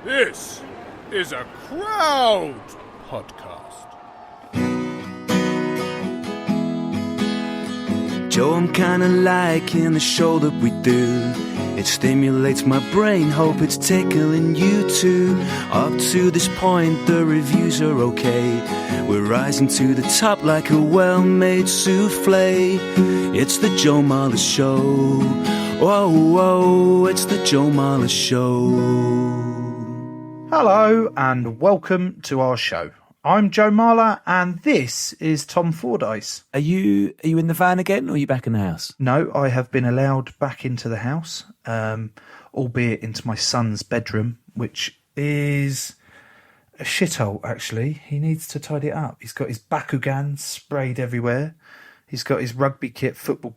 This is a crowd podcast. Joe, I'm kinda liking the show that we do. It stimulates my brain, hope it's tickling you too. Up to this point, the reviews are okay. We're rising to the top like a well-made souffle. It's the Joe MARLER Show. Whoa, whoa, it's the Joe MARLER Show. Hello and welcome to our show. I'm Joe MARLER and this is Tom Fordyce. Are you in the van again, or are you back in the house? No, I have been allowed back into the house, albeit into my son's bedroom, which is a shithole, actually. He needs to tidy it up. He's got his Bakugan sprayed everywhere. He's got his rugby kit, football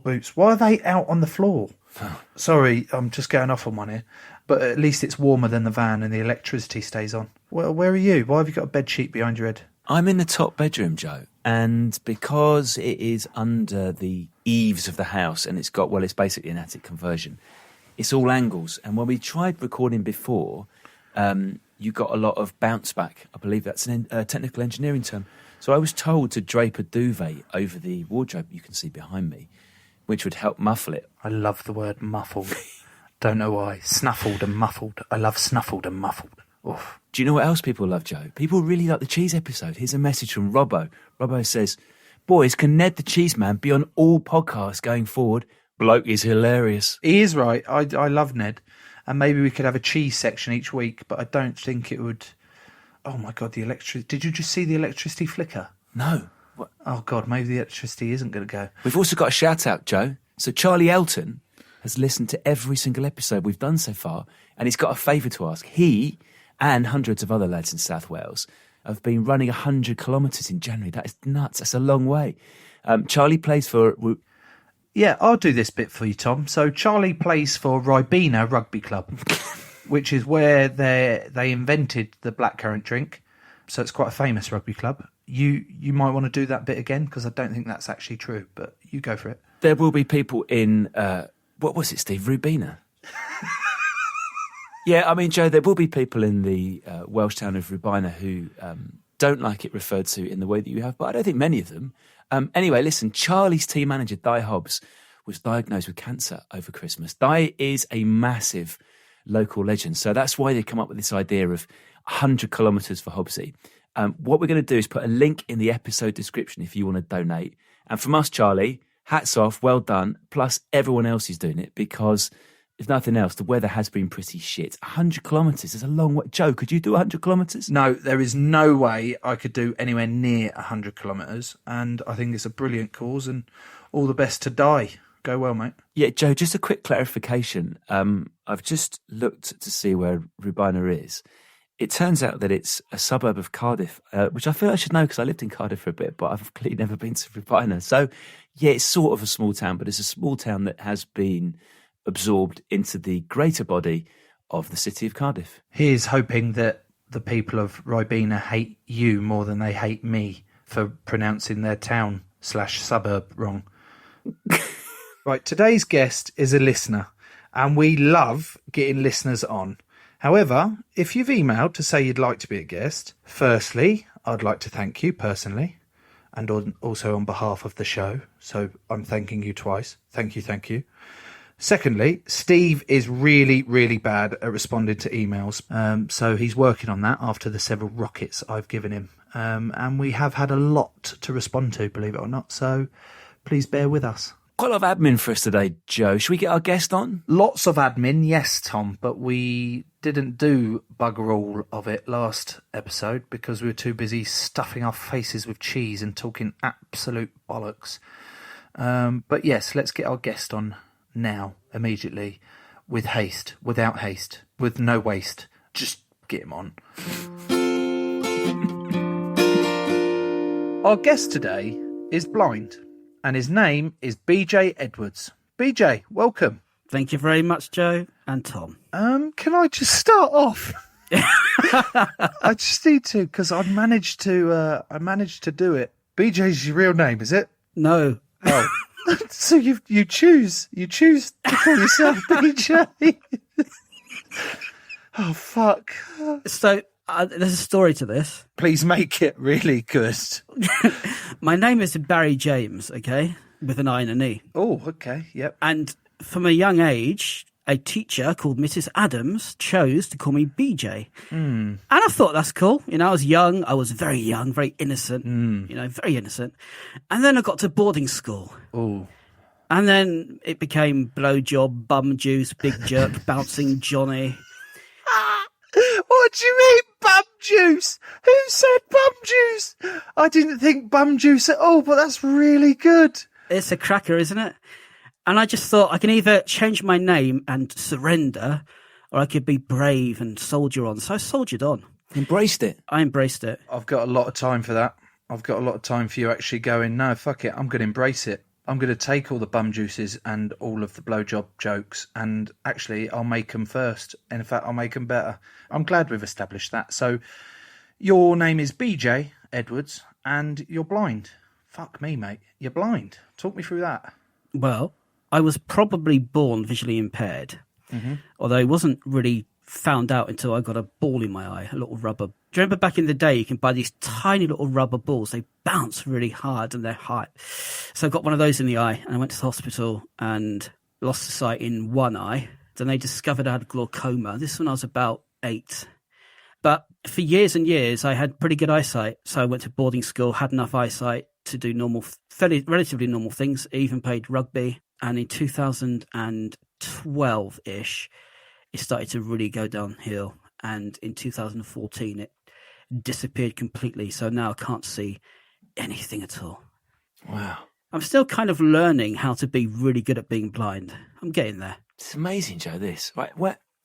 boots. Why are they out on the floor? Sorry, I'm just going off on one here. But at least it's warmer than the van and the electricity stays on. Well, where are you? Why have you got a bed sheet behind your head? I'm in the top bedroom, Joe. And because it is under the eaves of the house and it's basically an attic conversion, it's all angles. And when we tried recording before, you got a lot of bounce back. I believe that's a technical engineering term. So I was told to drape a duvet over the wardrobe you can see behind me, which would help muffle it. I love the word muffled. Don't know why. Snuffled and muffled. I love snuffled and muffled. Oof. Do you know what else people love, Joe? People really like the cheese episode. Here's a message from Robbo. Robbo says, "Boys, can Ned the Cheese Man be on all podcasts going forward? Bloke is hilarious." He is right. I love Ned. And maybe we could have a cheese section each week, but I don't think it would... Oh, my God, the electricity... Did you just see the electricity flicker? No. What? Oh, God, maybe the electricity isn't going to go. We've also got a shout-out, Joe. So Charlie Elton has listened to every single episode we've done so far, and he's got a favour to ask. He and hundreds of other lads in South Wales have been running 100 kilometres in January. That is nuts. That's a long way. Charlie plays for... Yeah, I'll do this bit for you, Tom. So Charlie plays for Ribena Rugby Club, which is where they invented the blackcurrant drink. So it's quite a famous rugby club. You might want to do that bit again, because I don't think that's actually true, but you go for it. There will be people in... what was it, Steve? Rubina? Yeah, I mean, Joe, there will be people in the Welsh town of Rubina who don't like it referred to in the way that you have, but I don't think many of them. Anyway, listen, Charlie's team manager, Di Hobbs, was diagnosed with cancer over Christmas. Di is a massive local legend, so that's why they come up with this idea of 100 kilometres for Hobbsy. What we're going to do is put a link in the episode description if you want to donate. And from us, Charlie, hats off, well done, plus everyone else is doing it, because... if nothing else, the weather has been pretty shit. 100 kilometres is a long way. Joe, could you do 100 kilometres? No, there is no way I could do anywhere near 100 kilometres. And I think it's a brilliant cause, and all the best to Di. Go well, mate. Yeah, Joe, just a quick clarification. I've just looked to see where Rubina is. It turns out that it's a suburb of Cardiff, which I feel I should know because I lived in Cardiff for a bit, but I've clearly never been to Rubina. So, yeah, it's sort of a small town, but it's a small town that has been... absorbed into the greater body of the city of Cardiff. Here's hoping that the people of Ribena hate you more than they hate me for pronouncing their town/suburb wrong. Right, today's guest is a listener, and we love getting listeners on. However, if you've emailed to say you'd like to be a guest, firstly, I'd like to thank you personally, and also on behalf of the show, so I'm thanking you twice. Thank you. Secondly, Steve is really, really bad at responding to emails, so he's working on that after the several rockets I've given him. And we have had a lot to respond to, believe it or not, so please bear with us. Quite a lot of admin for us today, Joe. Should we get our guest on? Lots of admin, yes, Tom, but we didn't do bugger all of it last episode because we were too busy stuffing our faces with cheese and talking absolute bollocks. But yes, let's get our guest on now, immediately, with haste, without haste, with no waste. Just get him on. Our guest today is blind, and his name is BJ Edwards. BJ, welcome. Thank you very much, Joe and Tom. Can I just start off? I just need to, because I managed to do it. BJ's your real name, is it? No. Oh. So you choose to call yourself BJ. Oh, fuck. So there's a story to this. Please make it really good. My name is Barry James, okay, with an I and an E. Oh, okay, yep. And from a young age, a teacher called Mrs. Adams chose to call me BJ. And I thought that's cool. You know, I was young. I was very young, very innocent, very innocent. And then I got to boarding school. Oh. And then it became blowjob, bum juice, big jerk, bouncing Johnny. What do you mean, bum juice? Who said bum juice? I didn't think bum juice at all, but that's really good. It's a cracker, isn't it? And I just thought I can either change my name and surrender, or I could be brave and soldier on. So I soldiered on. Embraced it. I embraced it. I've got a lot of time for that. I've got a lot of time for you actually going, no, fuck it, I'm going to embrace it. I'm going to take all the bum juices and all of the blowjob jokes, and actually I'll make them first. And in fact, I'll make them better. I'm glad we've established that. So your name is BJ Edwards and you're blind. Fuck me, mate. You're blind. Talk me through that. Well, I was probably born visually impaired, although it wasn't really found out until I got a ball in my eye, a little rubber. Do you remember back in the day, you can buy these tiny little rubber balls. They bounce really hard and they're high. So I got one of those in the eye and I went to the hospital and lost the sight in one eye. Then they discovered I had glaucoma. This when I was about 8. But for years and years, I had pretty good eyesight. So I went to boarding school, had enough eyesight to do relatively normal things, even played rugby. And in 2012-ish, it started to really go downhill. And in 2014, it disappeared completely. So now I can't see anything at all. Wow. I'm still kind of learning how to be really good at being blind. I'm getting there. It's amazing, Joe, this. Right,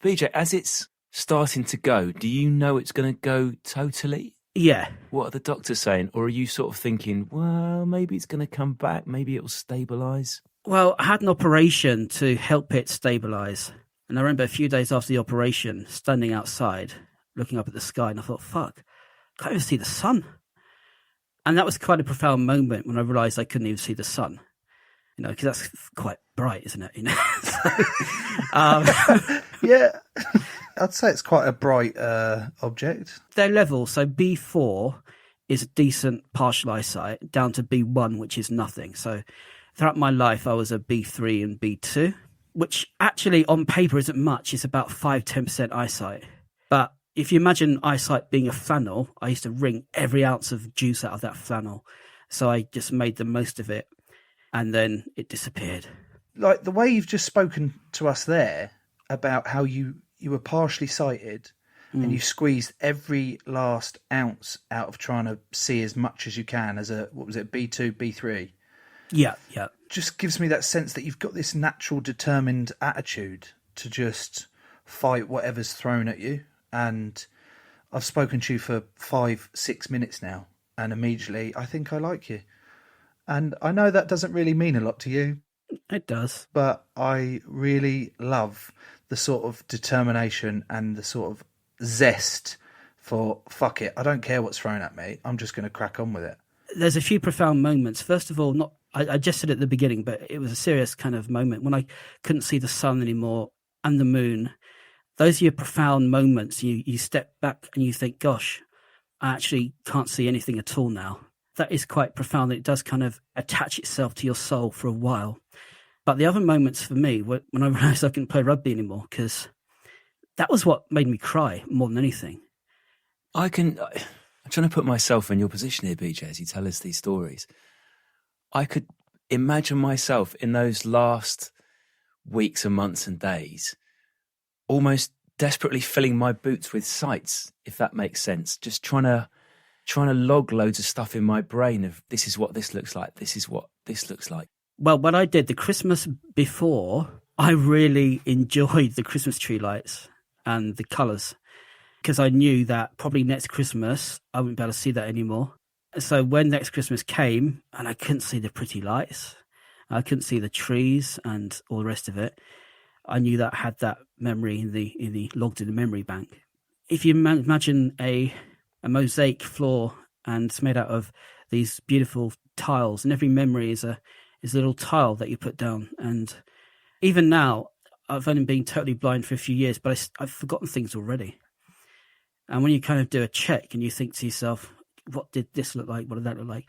BJ, as it's starting to go, do you know it's going to go totally? Yeah. What are the doctors saying? Or are you sort of thinking, well, maybe it's going to come back, maybe it will stabilise? Well, I had an operation to help it stabilise. And I remember a few days after the operation, standing outside, looking up at the sky, and I thought, fuck, I can't even see the sun. And that was quite a profound moment when I realised I couldn't even see the sun. You know, because that's quite bright, isn't it? You know. Yeah, I'd say it's quite a bright object. They're level, so B4 is a decent partial eyesight, down to B1, which is nothing. So throughout my life, I was a B3 and B2, which actually on paper isn't much. It's about 5-10% eyesight. But if you imagine eyesight being a flannel, I used to wring every ounce of juice out of that flannel. So I just made the most of it. And then it disappeared. Like the way you've just spoken to us there about how you were partially sighted and you squeezed every last ounce out of trying to see as much as you can as a, what was it, B2, B3? Yeah. Just gives me that sense that you've got this natural determined attitude to just fight whatever's thrown at you. And I've spoken to you for 5-6 minutes now, and immediately I think I like you. And I know that doesn't really mean a lot to you. It does. But I really love the sort of determination and the sort of zest for, fuck it, I don't care what's thrown at me, I'm just going to crack on with it. There's a few profound moments. First of all, I just said it at the beginning, but it was a serious kind of moment when I couldn't see the sun anymore and the moon. Those are your profound moments. You step back and you think, gosh, I actually can't see anything at all now. That is quite profound. It does kind of attach itself to your soul for a while. But the other moments for me were when I realised I couldn't play rugby anymore, because that was what made me cry more than anything. I'm trying to put myself in your position here, BJ, as you tell us these stories. I could imagine myself in those last weeks and months and days almost desperately filling my boots with sights, if that makes sense. Just trying to log loads of stuff in my brain of this is what this looks like, this is what this looks like. Well, when I did the Christmas before, I really enjoyed the Christmas tree lights and the colours, because I knew that probably next Christmas I wouldn't be able to see that anymore. So when next Christmas came and I couldn't see the pretty lights, I couldn't see the trees and all the rest of it, I knew that I had that memory in the logged in the memory bank. If you imagine a mosaic floor and it's made out of these beautiful tiles, and every memory is a little tile that you put down. And even now, I've only been totally blind for a few years, but I've forgotten things already. And when you kind of do a check and you think to yourself, what did this look like? What did that look like?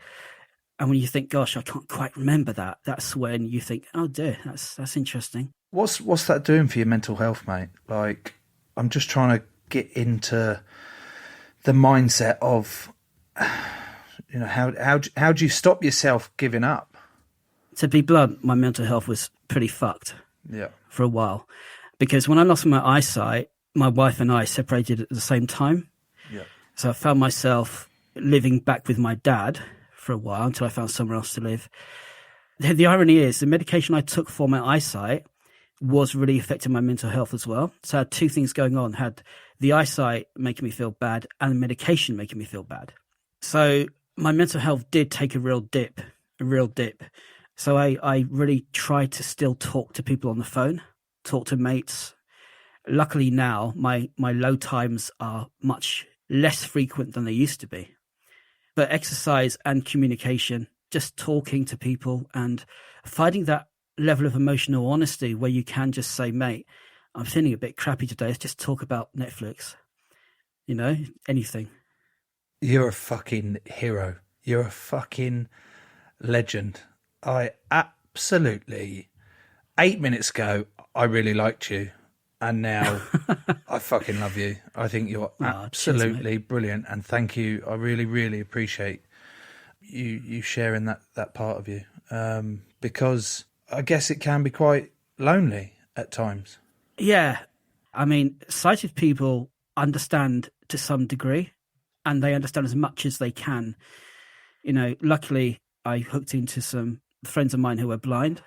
And when you think, gosh, I can't quite remember that, that's when you think, oh dear, that's interesting. What's that doing for your mental health, mate? Like, I'm just trying to get into the mindset of, you know, how do you stop yourself giving up? To be blunt, my mental health was pretty fucked. Yeah. For a while, because when I lost my eyesight, my wife and I separated at the same time. Yeah. So I found myself living back with my dad for a while until I found somewhere else to live. The irony is the medication I took for my eyesight was really affecting my mental health as well. So I had two things going on. Had the eyesight making me feel bad and the medication making me feel bad. So my mental health did take a real dip. So I really tried to still talk to people on the phone, talk to mates. Luckily now, my low times are much less frequent than they used to be. But exercise and communication, just talking to people and finding that level of emotional honesty where you can just say, mate, I'm feeling a bit crappy today. Let's just talk about Netflix. You know, anything. You're a fucking hero. You're a fucking legend. I absolutely, 8 minutes ago, I really liked you. And now I fucking love you. I think you're absolutely brilliant. And thank you. I really, really appreciate you sharing that part of you. Because I guess it can be quite lonely at times. Yeah. I mean, sighted people understand to some degree, and they understand as much as they can. You know, luckily I hooked into some friends of mine who are blind,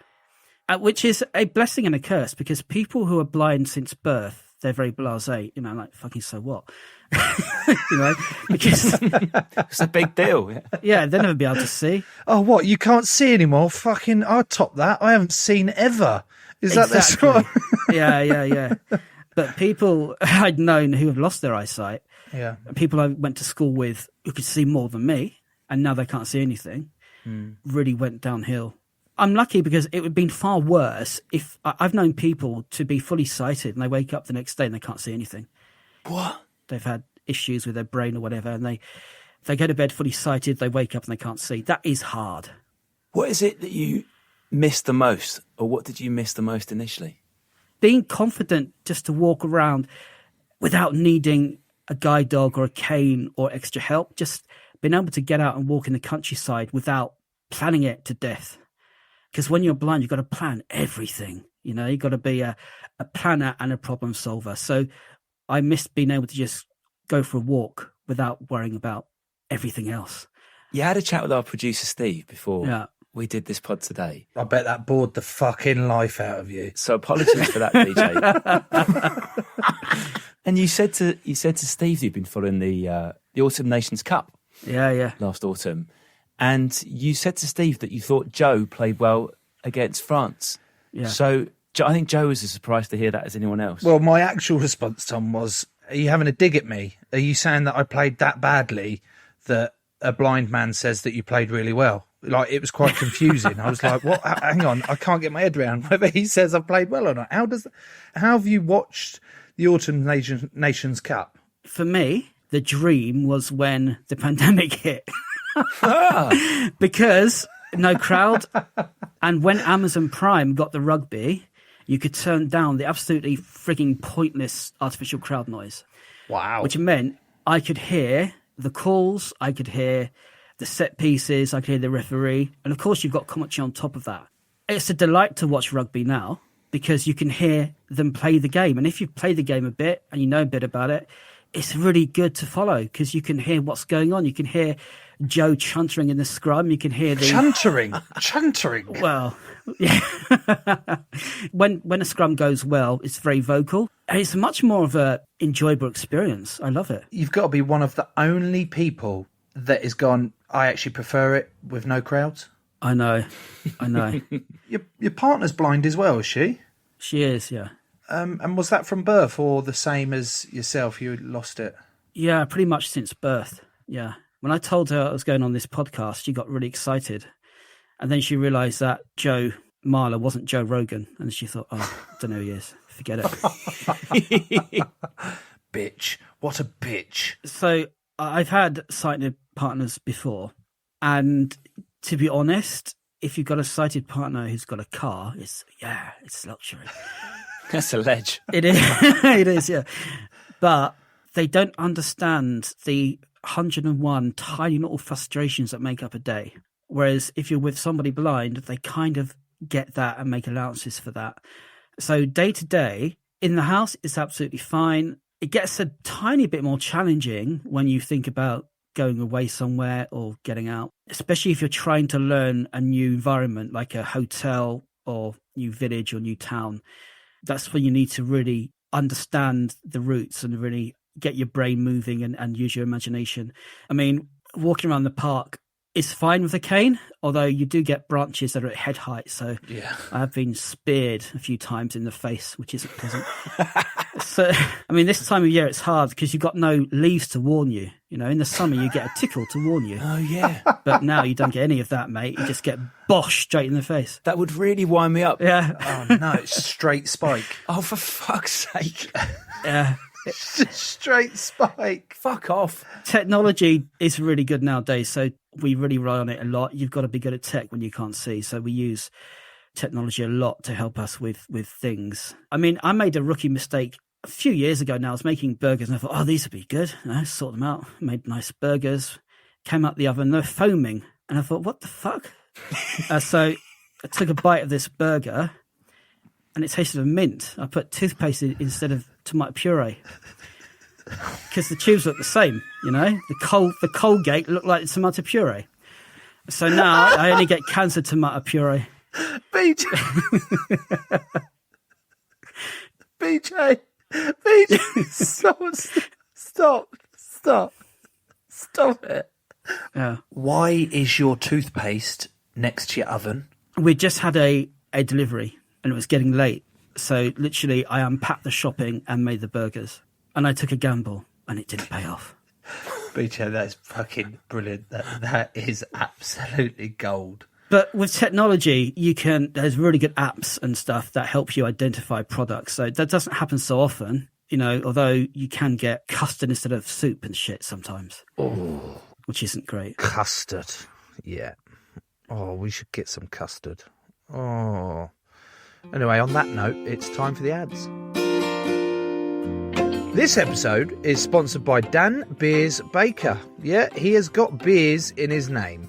which is a blessing and a curse, because people who are blind since birth, they're very blasé, you know, like, fucking so what? You know, because it's a big deal. Yeah, they'll never be able to see. Oh, what? You can't see anymore? Fucking, I'll top that. I haven't seen ever. Is that the sort? Yeah. But people I'd known who have lost their eyesight, yeah, people I went to school with who could see more than me, and now they can't see anything, really went downhill. I'm lucky because it would have been far worse if I've known people to be fully sighted and they wake up the next day and they can't see anything. What? They've had issues with their brain or whatever, and they go to bed fully sighted, they wake up and they can't see. That is hard. What is it that you miss the most, or what did you miss the most initially? Being confident just to walk around without needing a guide dog or a cane or extra help, just being able to get out and walk in the countryside without planning it to death. Because when you're blind, you've got to plan everything. You know, you've got to be a planner and a problem solver. So I missed being able to just go for a walk without worrying about everything else. You had a chat with our producer, Steve, before we did this pod today. I bet that bored the fucking life out of you. So apologies for that, DJ. And you said to Steve that you've been following the Autumn Nations Cup. Yeah. Last autumn. And you said to Steve that you thought Joe played well against France. Yeah. So I think Joe was as surprised to hear that as anyone else. Well, my actual response, Tom, was, are you having a dig at me? Are you saying that I played that badly that a blind man says that you played really well? Like, it was quite confusing. I was like, what? Hang on, I can't get my head around whether he says I played well or not. How have you watched the Autumn Nations Cup? For me, the dream was when the pandemic hit. Because no crowd, and when Amazon Prime got the rugby, you could turn down the absolutely frigging pointless artificial crowd noise. Wow. Which meant I could hear the calls, I could hear the set pieces, I could hear the referee, and of course you've got commentary on top of that. It's a delight to watch rugby now because you can hear them play the game, and if you've played the game a bit and you know a bit about it, it's really good to follow because you can hear what's going on. You can hear Joe chuntering in the scrum. You can hear the chuntering. Well, yeah. when a scrum goes well, it's very vocal. And it's much more of a enjoyable experience. I love it. You've got to be one of the only people that has gone, I actually prefer it with no crowds. I know. Your partner's blind as well, is she? She is, yeah. And was that from birth or the same as yourself? You lost it? Yeah, pretty much since birth. Yeah. When I told her I was going on this podcast, she got really excited. And then she realised that Joe Marler wasn't Joe Rogan. And she thought, oh, I don't know who he is. forget it. Bitch. What a bitch. So I've had sighted partners before, and to be honest, if you've got a sighted partner who's got a car, it's luxury. That's a ledge. It is. It is, yeah. But they don't understand the 101 tiny little frustrations that make up a day. Whereas if you're with somebody blind, they kind of get that and make allowances for that. So day to day in the house, it's absolutely fine. It gets a tiny bit more challenging when you think about going away somewhere or getting out, especially if you're trying to learn a new environment like a hotel or new village or new town. That's when you need to really understand the routes and really get your brain moving and use your imagination. I mean, walking around the park is fine with a cane, although you do get branches that are at head height. So Yeah. I have been speared a few times in the face, which isn't pleasant. So, I mean, this time of year it's hard because you've got no leaves to warn you. You know, in the summer you get a tickle to warn you. Oh, yeah. But now you don't get any of that, mate. You just get bosh straight in the face. That would really wind me up. Yeah. Oh, no, it's straight spike. Oh, for fuck's sake. Yeah. Straight spike. Fuck off. Technology is really good nowadays, so we really rely on it a lot. You've got to be good at tech when you can't see, so we use technology a lot to help us with things. I mean, I made a rookie mistake a few years ago now. I was making burgers and I thought, oh, these would be good. And I sort them out, made nice burgers, came out the oven, they're foaming. And I thought, what the fuck? So I took a bite of this burger and it tasted of mint. I put toothpaste in instead of tomato puree. Because the tubes look the same, you know. The Colgate looked like tomato puree. So now I only get cancer tomato puree. BJ. Stop it. Yeah. Why is your toothpaste next to your oven? We just had a delivery and it was getting late. So literally I unpacked the shopping and made the burgers. And I took a gamble and it didn't pay off. BJ, that's fucking brilliant. That is absolutely gold. But with technology, there's really good apps and stuff that help you identify products. So that doesn't happen so often, you know, although you can get custard instead of soup and shit sometimes. Oh, which isn't great. Custard. Yeah. Oh, we should get some custard. Oh. Anyway, on that note, it's time for the ads. This episode is sponsored by Dan Beers Baker. Yeah, he has got beers in his name.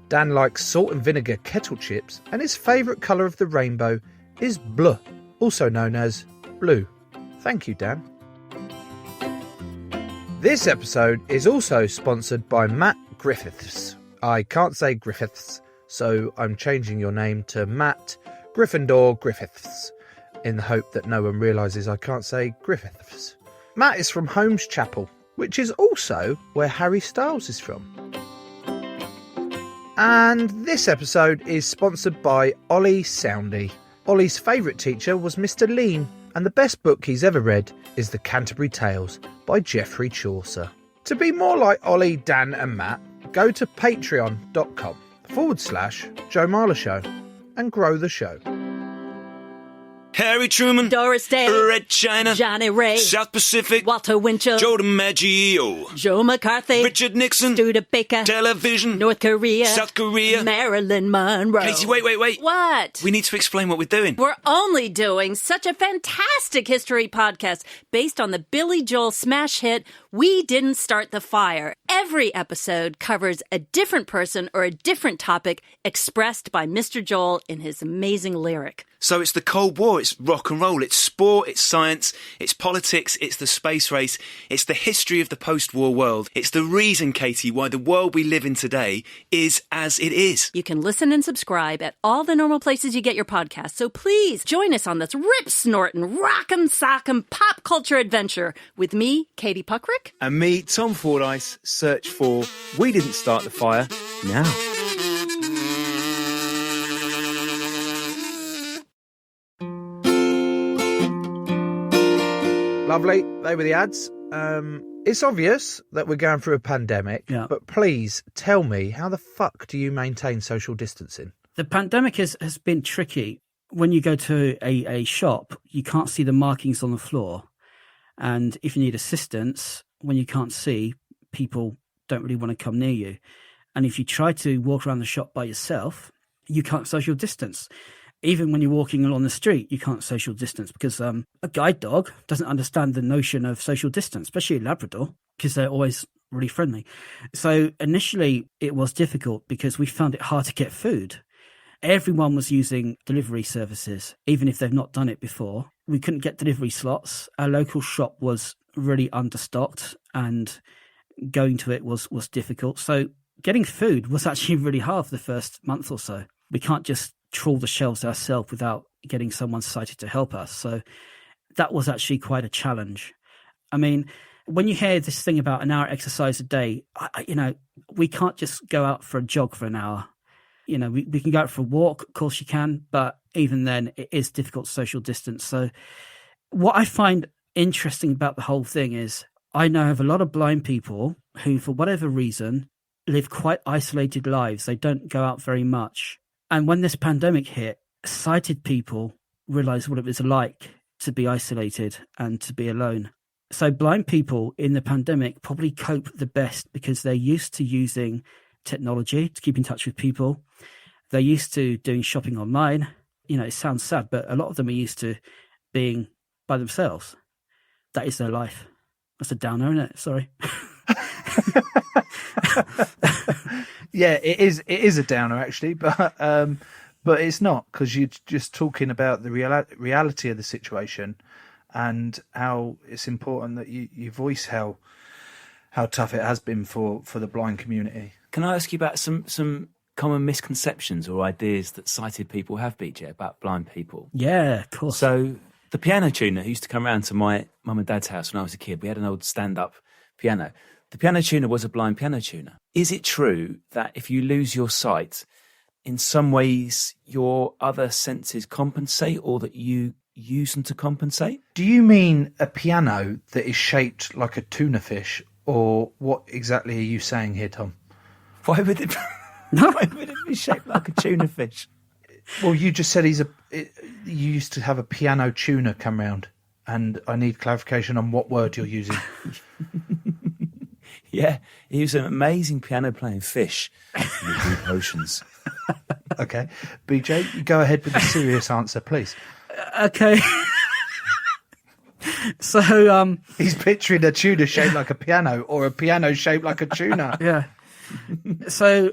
Dan likes salt and vinegar kettle chips, and his favourite colour of the rainbow is bleu, also known as blue. Thank you, Dan. This episode is also sponsored by Matt Griffiths. I can't say Griffiths, so I'm changing your name to Matt Gryffindor Griffiths, in the hope that no one realises I can't say Griffiths. Matt is from Holmes Chapel, which is also where Harry Styles is from. And this episode is sponsored by Ollie Soundy. Ollie's favourite teacher was Mr. Lean, and the best book he's ever read is The Canterbury Tales by Geoffrey Chaucer. To be more like Ollie, Dan and Matt, go to patreon.com/Joe Marler Show and grow the show. Harry Truman, Doris Day, Red China, Johnny Ray, South Pacific, Walter Winchell, Joe DiMaggio, Joe McCarthy, Richard Nixon, Studebaker, television, North Korea, South Korea, Marilyn Monroe. Katie, wait. What? We need to explain what we're doing. We're only doing such a fantastic history podcast based on the Billy Joel smash hit, We Didn't Start the Fire. Every episode covers a different person or a different topic expressed by Mr. Joel in his amazing lyric. So it's the Cold War, it's rock and roll, it's sport, it's science, it's politics, it's the space race, it's the history of the post-war world. It's the reason, Katie, why the world we live in today is as it is. You can listen and subscribe at all the normal places you get your podcasts, so please join us on this rip-snortin', rockin' sockin' pop culture adventure with me, Katie Puckrick. And me, Tom Fordyce. Search for We Didn't Start the Fire now. Lovely. They were the ads. It's obvious that we're going through a pandemic, Yeah. but please tell me, how the fuck do you maintain social distancing? The pandemic has been tricky. when you go to a shop, you can't see the markings on the floor. And if you need assistance, when you can't see, people don't really want to come near you. And if you try to walk around the shop by yourself, you can't social distance. Even when you're walking along the street, you can't social distance because a guide dog doesn't understand the notion of social distance, especially a Labrador, because they're always really friendly. So initially it was difficult because we found it hard to get food. Everyone was using delivery services, even if they've not done it before. We couldn't get delivery slots. Our local shop was really understocked and going to it was difficult. So getting food was actually really hard for the first month or so. We can't just trawl the shelves ourselves without getting someone sighted to help us. So that was actually quite a challenge. I mean, when you hear this thing about an hour exercise a day, we can't just go out for a jog for an hour. We can go out for a walk, of course you can, but even then it is difficult social distance. So what I find interesting about the whole thing is I know of a lot of blind people who, for whatever reason, live quite isolated lives. They don't go out very much. And when this pandemic hit, sighted people realized what it was like to be isolated and to be alone. So blind people in the pandemic probably cope the best because they're used to using technology to keep in touch with people. They're used to doing shopping online. It sounds sad, but a lot of them are used to being by themselves. That is their life. That's a downer, isn't it? Sorry. Yeah, it is a downer actually, but it's not, because you're just talking about the reality of the situation and how it's important that you voice how tough it has been for the blind community. Can I ask you about some common misconceptions or ideas that sighted people have, BJ, about blind people? Yeah, of course. So the piano tuner who used to come around to my mum and dad's house when I was a kid, we had an old stand-up piano. The piano tuner was a blind piano tuner. Is it true that if you lose your sight, in some ways your other senses compensate, or that you use them to compensate? Do you mean a piano that is shaped like a tuna fish, or what exactly are you saying here, Tom? Why would it be shaped like a tuna fish? Well, you just said you used to have a piano tuner come round, and I need clarification on what word you're using. Yeah, he was an amazing piano-playing fish in the deep oceans. Okay. BJ, you go ahead with the serious answer, please. Okay. So, he's picturing a tuna shaped like a piano, or a piano shaped like a tuna. Yeah. So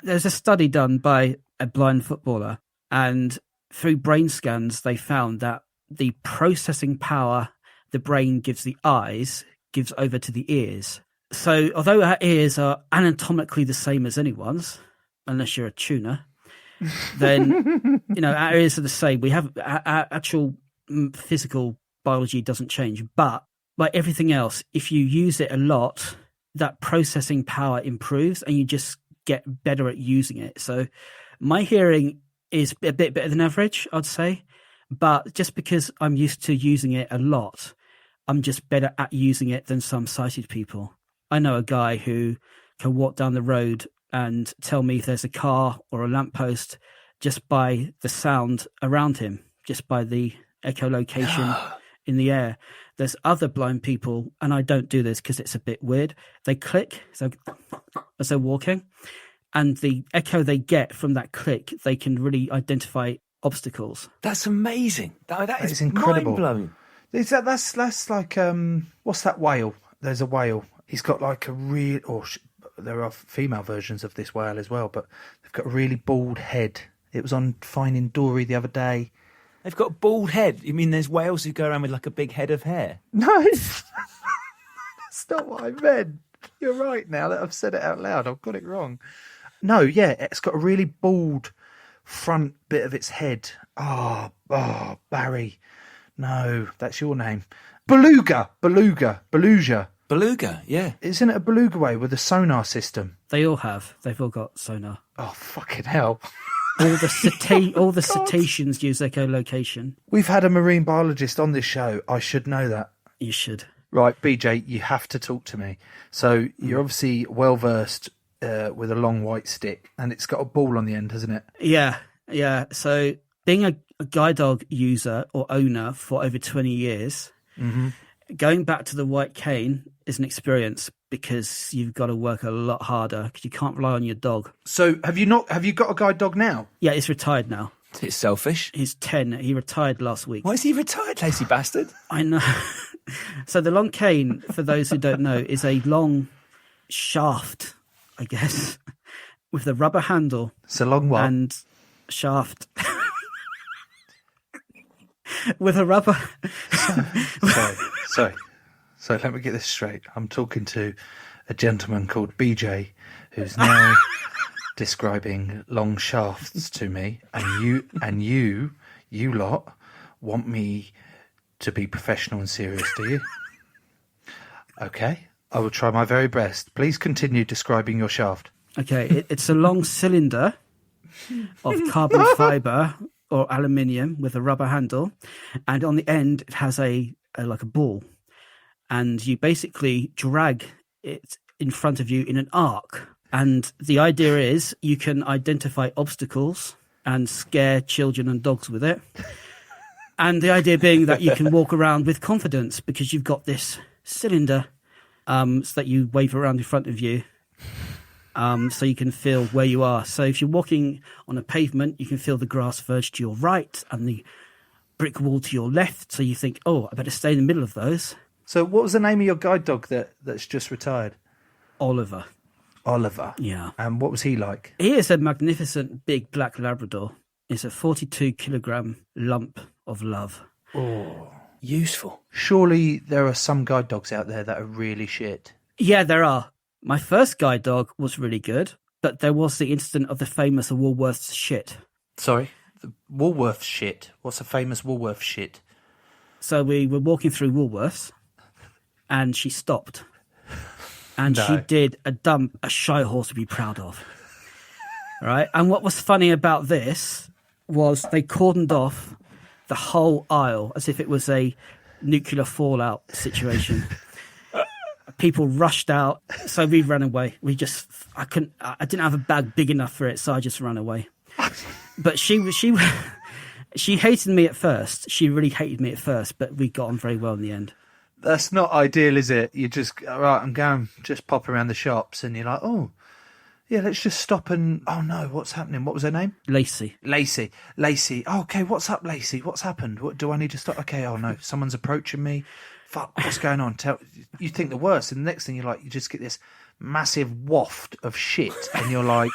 there's a study done by a blind footballer, and through brain scans, they found that the processing power the brain gives the eyes gives over to the ears. So although our ears are anatomically the same as anyone's, unless you're a tuna, then, our ears are the same. We have our actual physical biology doesn't change, but like everything else, if you use it a lot, that processing power improves and you just get better at using it. So my hearing is a bit better than average, I'd say, but just because I'm used to using it a lot, I'm just better at using it than some sighted people. I know a guy who can walk down the road and tell me if there's a car or a lamppost just by the sound around him, just by the echolocation in the air. There's other blind people, and I don't do this because it's a bit weird. They click as they're walking, and the echo they get from that click, they can really identify obstacles. That's amazing. That is incredible. Mind-blowing. That's like what's that whale? There's a whale. He's got like a real, there are female versions of this whale as well, but they've got a really bald head. It was on Finding Dory the other day. They've got a bald head. You mean there's whales who go around with like a big head of hair? No, that's not what I meant. You're right now that I've said it out loud. I've got it wrong. No, yeah, it's got a really bald front bit of its head. Oh, Barry. No, that's your name. Beluga, yeah. Isn't it a beluga whale with a sonar system? They all have. They've all got sonar. Oh, fucking hell. All the cetaceans use echolocation. We've had a marine biologist on this show. I should know that. You should. Right, BJ, you have to talk to me. So you're obviously well versed with a long white stick, and it's got a ball on the end, hasn't it? Yeah. So being a guide dog user or owner for over 20 years, going back to the white cane is an experience because you've got to work a lot harder because you can't rely on your dog. So have you got a guide dog now? Yeah, he's retired now. It's selfish. He's 10. He retired last week. Why is he retired, lazy bastard? I know. So the long cane, for those who don't know, is a long shaft, I guess, with a rubber handle. It's a long one. And shaft. With a rubber... Sorry. So let me get this straight. I'm talking to a gentleman called BJ who's now describing long shafts to me, and you lot want me to be professional and serious, do you? Okay, I will try my very best. Please continue describing your shaft. Okay, it's a long cylinder of carbon fibre or aluminium with a rubber handle, and on the end it has a like a ball, and you basically drag it in front of you in an arc. And the idea is you can identify obstacles and scare children and dogs with it. And the idea being that you can walk around with confidence because you've got this cylinder so that you wave around in front of you, so you can feel where you are. So if you're walking on a pavement, you can feel the grass verge to your right and the brick wall to your left. So you think, oh, I better stay in the middle of those. So what was the name of your guide dog that's just retired? Oliver. Yeah. And what was he like? He is a magnificent big black Labrador. It's a 42-kilogram lump of love. Oh, Useful. surely there are some guide dogs out there that are really shit. Yeah, there are. My first guide dog was really good, but there was the incident of the famous Woolworths shit. Sorry? The Woolworths shit. What's a famous Woolworths shit? So we were walking through Woolworths, and she stopped. And No. she did a dump a shy horse would be proud of. Right? And what was funny about this was they cordoned off the whole aisle as if it was a nuclear fallout situation. People rushed out, so we ran away. I didn't have a bag big enough for it, so I just ran away. But she hated me at first. She really hated me at first, but we got on very well in the end. That's not ideal, is it? You just, right, I'm going, just pop around the shops and you're like, oh, yeah, let's just stop and, oh no, what's happening? What was her name? Lacey. Oh, okay, what's up, Lacey? What's happened? What do I need to stop? Okay, oh no, someone's approaching me. Fuck, what's going on? You think the worst, and the next thing you just get this massive waft of shit, and you're like,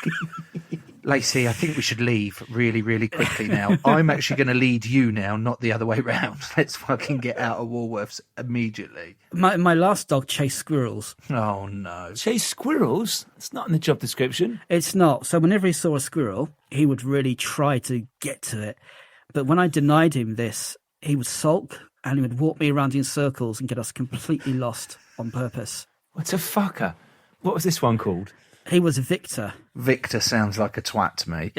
Lacey, I think we should leave really, really quickly now. I'm actually going to lead you now, not the other way round. Let's fucking get out of Woolworths immediately. My last dog chased squirrels. Oh no. Chase squirrels? It's not in the job description. It's not. So whenever he saw a squirrel, he would really try to get to it. But when I denied him this, he would sulk and he would walk me around in circles and get us completely lost on purpose. What a fucker. What was this one called? He was Victor. Victor sounds like a twat to me.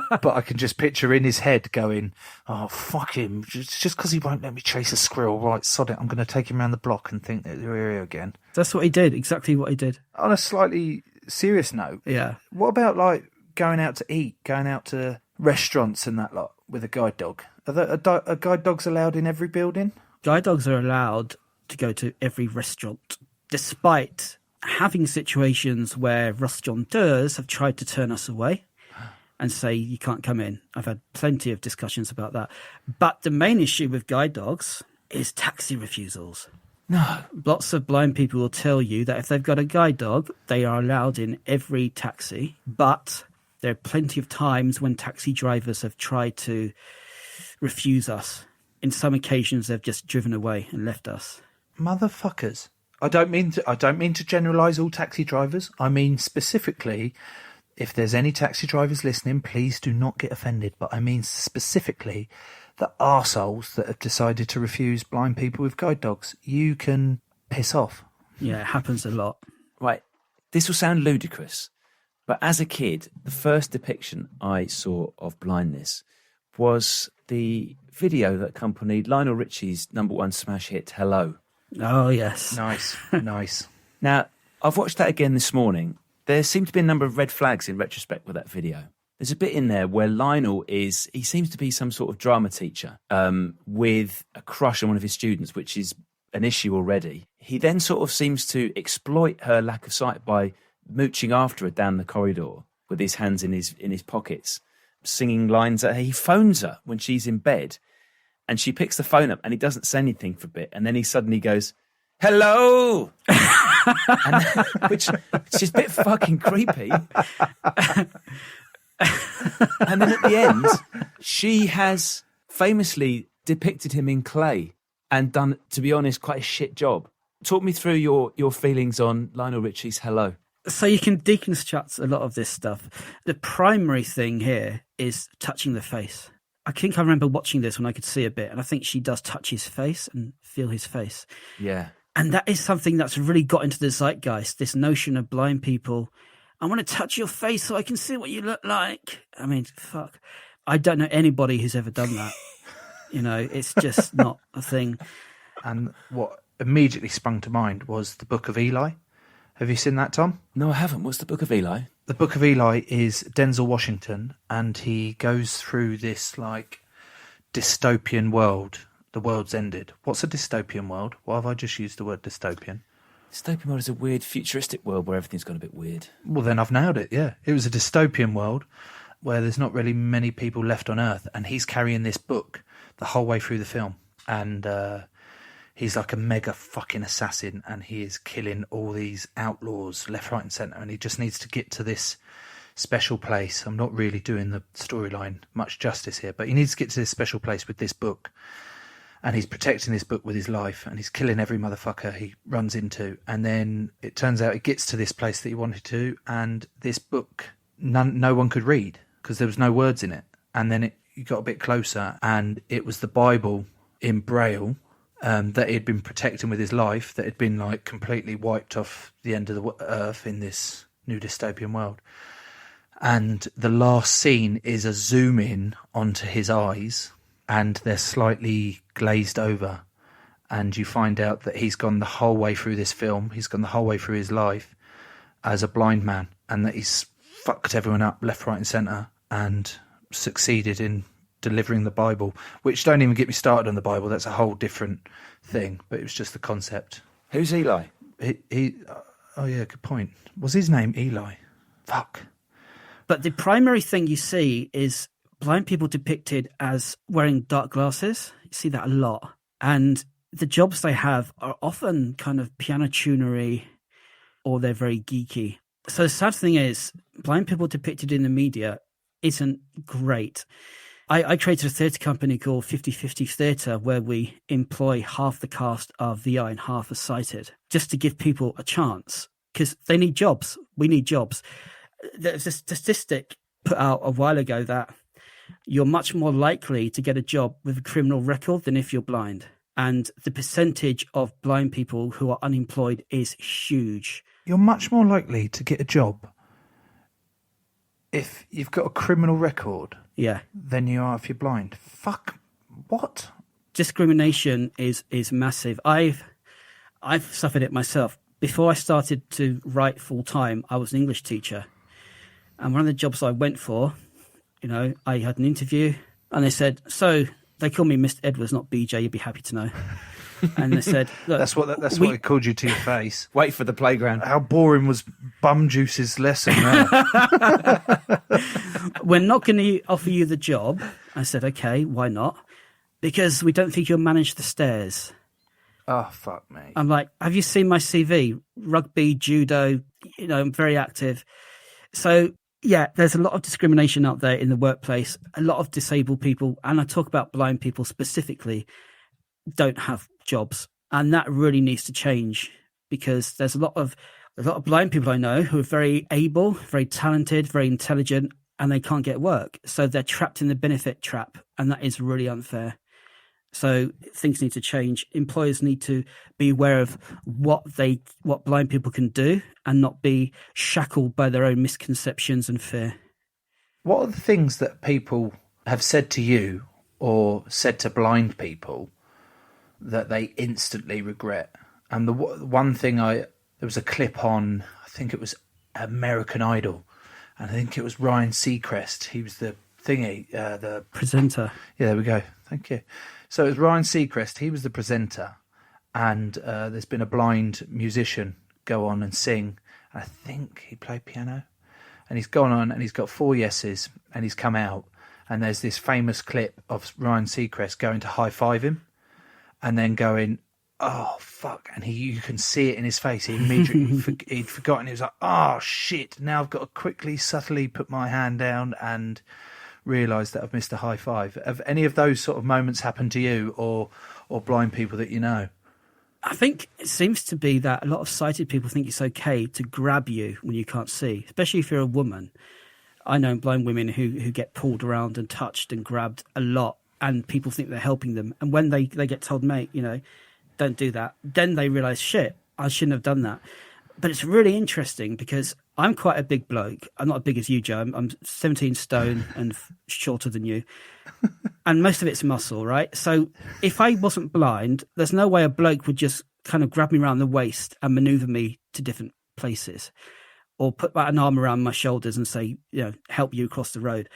But I can just picture in his head going, oh, fuck him. Just because he won't let me chase a squirrel. Right, sod it. I'm going to take him around the block and think that we're here again. That's what he did. Exactly what he did. On a slightly serious note, Yeah. what about like going out to eat, going out to restaurants and that lot with a guide dog? Are guide dogs allowed in every building? Guide dogs are allowed to go to every restaurant, despite having situations where restaurateurs have tried to turn us away and say, you can't come in. I've had plenty of discussions about that. But the main issue with guide dogs is taxi refusals. No. Lots of blind people will tell you that if they've got a guide dog, they are allowed in every taxi. But there are plenty of times when taxi drivers have tried to refuse us. In some occasions, they've just driven away and left us. Motherfuckers. I don't mean to generalise all taxi drivers. I mean specifically, if there's any taxi drivers listening, please do not get offended. But I mean specifically the arseholes that have decided to refuse blind people with guide dogs. You can piss off. Yeah, it happens a lot. Right. This will sound ludicrous, but as a kid, the first depiction I saw of blindness was the video that accompanied Lionel Richie's #1 smash hit, Hello. Oh, yes. Nice. Now, I've watched that again this morning. There seemed to be a number of red flags in retrospect with that video. There's a bit in there where Lionel he seems to be some sort of drama teacher with a crush on one of his students, which is an issue already. He then sort of seems to exploit her lack of sight by mooching after her down the corridor with his hands in his pockets, singing lines at her. He phones her when she's in bed, and she picks the phone up, and he doesn't say anything for a bit, and then he suddenly goes, "Hello," which is a bit fucking creepy. And then at the end, she has famously depicted him in clay and done, to be honest, quite a shit job. Talk me through your feelings on Lionel Richie's Hello. So you can deconstruct a lot of this stuff. The primary thing here is touching the face. I think I remember watching this when I could see a bit, and I think she does touch his face and feel his face. Yeah. And that is something that's really got into the zeitgeist, this notion of blind people. I want to touch your face so I can see what you look like. I mean, fuck. I don't know anybody who's ever done that. It's just not a thing. And what immediately sprung to mind was the Book of Eli. Have you seen that, Tom? No, I haven't. What's the Book of Eli? The Book of Eli is Denzel Washington, and he goes through this like dystopian world. The world's ended. What's a dystopian world? Why have I just used the word dystopian? Dystopian world is a weird futuristic world where everything's gone a bit weird. Well, then I've nailed it, yeah. It was a dystopian world where there's not really many people left on Earth, and he's carrying this book the whole way through the film. And he's like a mega fucking assassin, and he is killing all these outlaws left, right and centre, and he just needs to get to this special place. I'm not really doing the storyline much justice here, but he needs to get to this special place with this book. And he's protecting this book with his life, and he's killing every motherfucker he runs into. And then it turns out he gets to this place that he wanted to, and this book, no one could read because there was no words in it. And then he got a bit closer, and it was the Bible in Braille that he had been protecting with his life, that had been like completely wiped off the end of the earth in this new dystopian world. And the last scene is a zoom in onto his eyes, and they're slightly glazed over, and you find out that he's gone the whole way through this film, he's gone the whole way through his life as a blind man, and that he's fucked everyone up left, right and centre, and succeeded in delivering the Bible, which don't even get me started on the Bible, that's a whole different thing, but it was just the concept. Who's Eli? Oh yeah, good point. Was his name Eli? Fuck. But the primary thing you see is blind people depicted as wearing dark glasses. You see that a lot. And the jobs they have are often kind of piano tunery, or they're very geeky. So the sad thing is, blind people depicted in the media isn't great. I created a theatre company called 50/50 Theatre, where we employ half the cast are VI and half are sighted, just to give people a chance, because they need jobs. We need jobs. There's a statistic put out a while ago that you're much more likely to get a job with a criminal record than if you're blind. And the percentage of blind people who are unemployed is huge. You're much more likely to get a job if you've got a criminal record, Yeah. than you are if you're blind. Fuck. What? Discrimination is massive. I've suffered it myself. Before I started to write full time, I was an English teacher. And one of the jobs I went for, I had an interview, and they said, so they call me Mr. Edwards, not BJ, you'd be happy to know. And they said, look, That's what they called you to your face. Wait for the playground. How boring was Bum Juice's lesson there? we're not going to offer you the job. I said, okay, why not? Because we don't think you'll manage the stairs. Oh, fuck me. I'm like, have you seen my CV? Rugby, judo, I'm very active. So, yeah, there's a lot of discrimination out there in the workplace. A lot of disabled people, and I talk about blind people specifically, don't have jobs. And that really needs to change, because there's a lot of blind people I know who are very able, very talented, very intelligent, and they can't get work. So they're trapped in the benefit trap, and that is really unfair. So things need to change. Employers need to be aware of what blind people can do, and not be shackled by their own misconceptions and fear. What are the things that people have said to you or said to blind people that they instantly regret? And the one thing there was a clip on, I think it was American Idol, and I think it was Ryan Seacrest. He was the thingy, the Presenter. Yeah, there we go. Thank you. So it was Ryan Seacrest. He was the presenter, and there's been a blind musician go on and sing. I think he played piano, and he's gone on and he's got 4 yeses, and he's come out, and there's this famous clip of Ryan Seacrest going to high five him, and then going, "Oh fuck!" And you can see it in his face. He immediately he'd forgotten. He was like, "Oh shit!" Now I've got to quickly, subtly put my hand down and realise that I've missed a high five. Have any of those sort of moments happened to you, or blind people that you know? I think it seems to be that a lot of sighted people think it's okay to grab you when you can't see, especially if you're a woman. I know blind women who get pulled around and touched and grabbed a lot, and people think they're helping them. And when they get told, mate, don't do that, then they realise, shit, I shouldn't have done that. But it's really interesting because I'm quite a big bloke. I'm not as big as you, Joe. I'm 17 stone and shorter than you. And most of it's muscle, right? So if I wasn't blind, there's no way a bloke would just kind of grab me around the waist and maneuver me to different places, or put an arm around my shoulders and say, help you across the road.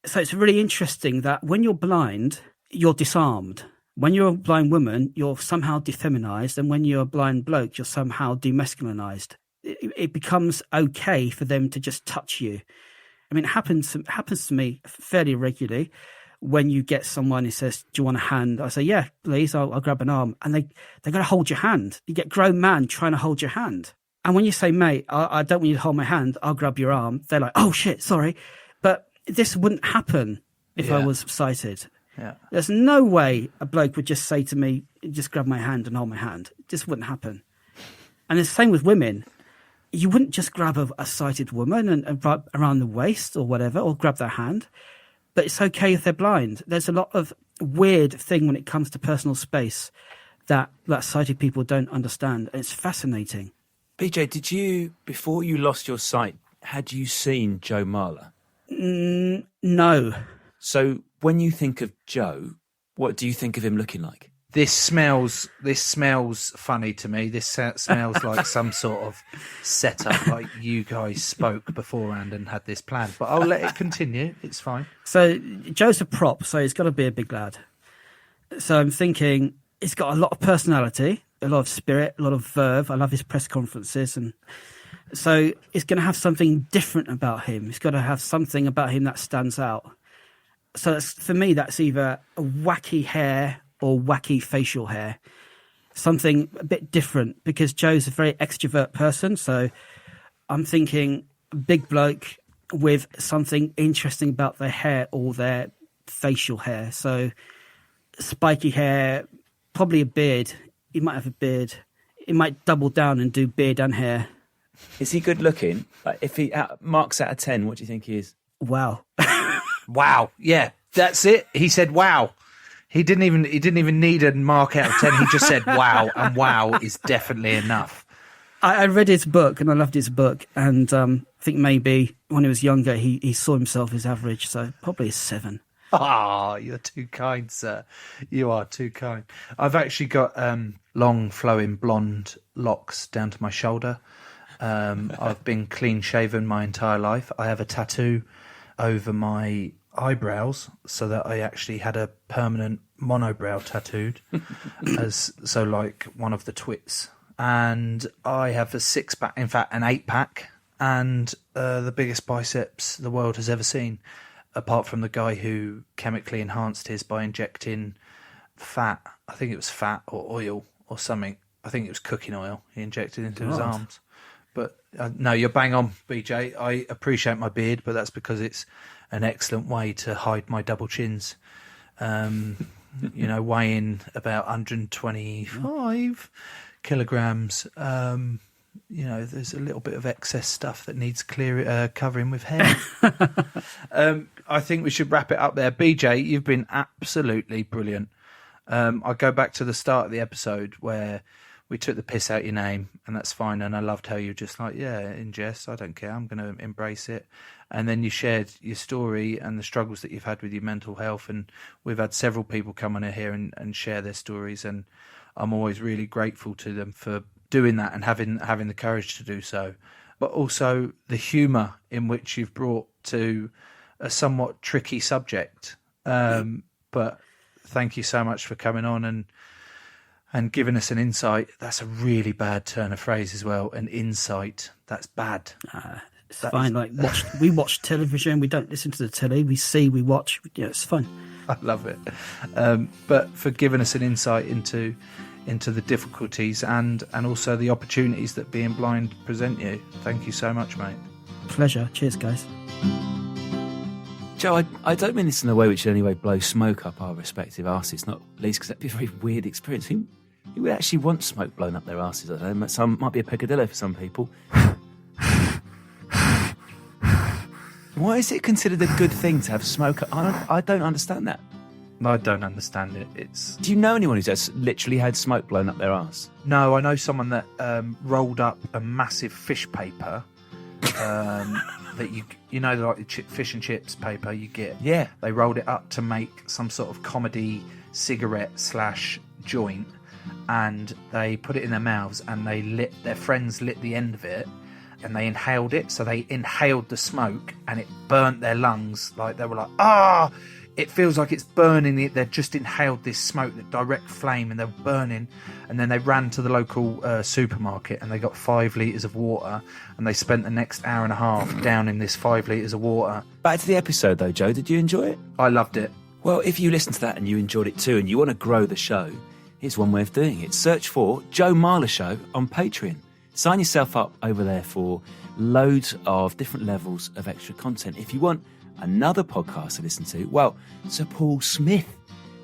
So it's really interesting that when you're blind, you're disarmed. When you're a blind woman, you're somehow defeminized. And when you're a blind bloke, you're somehow demasculinized. It becomes okay for them to just touch you. I mean, it happens to me fairly regularly. When you get someone who says, "Do you want a hand?" I say, "Yeah, please. I'll grab an arm." And they got to hold your hand. You get grown man trying to hold your hand. And when you say, "Mate, I don't want you to hold my hand. I'll grab your arm," they're like, "Oh shit, sorry." But this wouldn't happen if I was sighted. Yeah. There's no way a bloke would just say to me, "Just grab my hand and hold my hand." It just wouldn't happen. And it's the same with women. You wouldn't just grab a sighted woman and grab around the waist or whatever, or grab their hand. But it's okay if they're blind. There's a lot of weird thing when it comes to personal space that sighted people don't understand. And it's fascinating. BJ, did you, before you lost your sight, had you seen Joe Marler? No. So when you think of Joe, what do you think of him looking like? This smells funny to me. This smells like some sort of setup, like you guys spoke beforehand and had this plan. But I'll let it continue. It's fine. So Joe's a prop, so he's got to be a big lad. So I'm thinking he's got a lot of personality, a lot of spirit, a lot of verve. I love his press conferences. And so he's going to have something different about him. He's got to have something about him that stands out. So for me, that's either a wacky hair or wacky facial hair, something a bit different, because Joe's a very extrovert person. So I'm thinking big bloke with something interesting about their hair or their facial hair. So spiky hair, probably a beard. He might have a beard. He might double down and do beard and hair. Is he good looking? Like, if he marks out of 10, what do you think he is? Wow. Wow. Yeah, that's it. He said wow. He didn't even need a mark out of 10. He just said wow, and wow is definitely enough. I read his book and I loved his book, and I think maybe when he was younger he saw himself as average, so probably a 7. Ah, you're too kind, sir. You are too kind. I've actually got long flowing blonde locks down to my shoulder. I've been clean shaven my entire life. I have a tattoo over my eyebrows so that I actually had a permanent monobrow tattooed so like one of the twits. And I have a 6-pack, in fact an 8-pack, and the biggest biceps the world has ever seen, apart from the guy who chemically enhanced his by injecting fat. I think it was fat or oil or something. I think it was cooking oil he injected into his arms. But no, you're bang on, BJ. I appreciate my beard, but that's because it's an excellent way to hide my double chins. Weighing about 125 kilograms. There's a little bit of excess stuff that needs covering with hair. I think we should wrap it up there. BJ, you've been absolutely brilliant. I go back to the start of the episode where we took the piss out your name, and that's fine. And I loved how you were just like, yeah, in jest, I don't care, I'm going to embrace it. And then you shared your story and the struggles that you've had with your mental health. And we've had several people come on here and share their stories. And I'm always really grateful to them for doing that and having the courage to do so. but also the humour in which you've brought to a somewhat tricky subject. But thank you so much for coming on and giving us an insight. That's a really bad turn of phrase as well. An insight. That's bad. It's fine. We watch television. We don't listen to the telly. We see, we watch. Yeah, it's fun. I love it. But for giving us an insight into the difficulties and also the opportunities that being blind present you. Thank you so much, mate. Pleasure. Cheers, guys. Joe, I don't mean this in a way which in any way blows smoke up our respective arses, not least because that'd be a very weird experience. Who would actually want smoke blown up their arses? I don't know. Some might be a peccadillo for some people. Why is it considered a good thing to have smoke? I don't understand that. I don't understand it. Do you know anyone who's just literally had smoke blown up their arse? No, I know someone that rolled up a massive fish paper that you know like the fish and chips paper you get. Yeah. They rolled it up to make some sort of comedy cigarette / joint, and they put it in their mouths, and their friends lit the end of it, and they inhaled it. So they inhaled the smoke, and it burnt their lungs. Like they were like, ah. It feels like it's burning. They've just inhaled this smoke, that direct flame, and they're burning. And then they ran to the local supermarket and they got 5 litres of water, and they spent the next hour and a half down in this 5 litres of water. Back to the episode though, Joe. Did you enjoy it? I loved it. Well, if you listen to that and you enjoyed it too and you want to grow the show, here's one way of doing it. Search for Joe Marler Show on Patreon. Sign yourself up over there for loads of different levels of extra content. If you want another podcast to listen to, well, Sir Paul Smith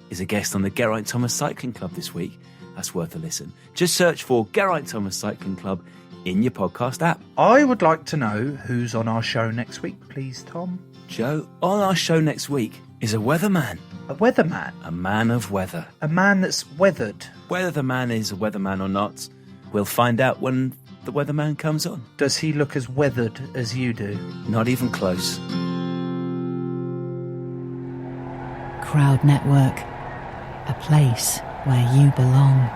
is a guest on the Geraint Thomas Cycling Club this week. That's worth a listen. Just search for Geraint Thomas Cycling Club in your podcast app. I would like to know who's on our show next week, please, Tom. Joe, on our show next week is a weatherman. A weatherman? A man of weather. A man that's weathered. Whether the man is a weatherman or not, we'll find out when the weatherman comes on. Does he look as weathered as you do? Not even close. Crowd Network, a place where you belong.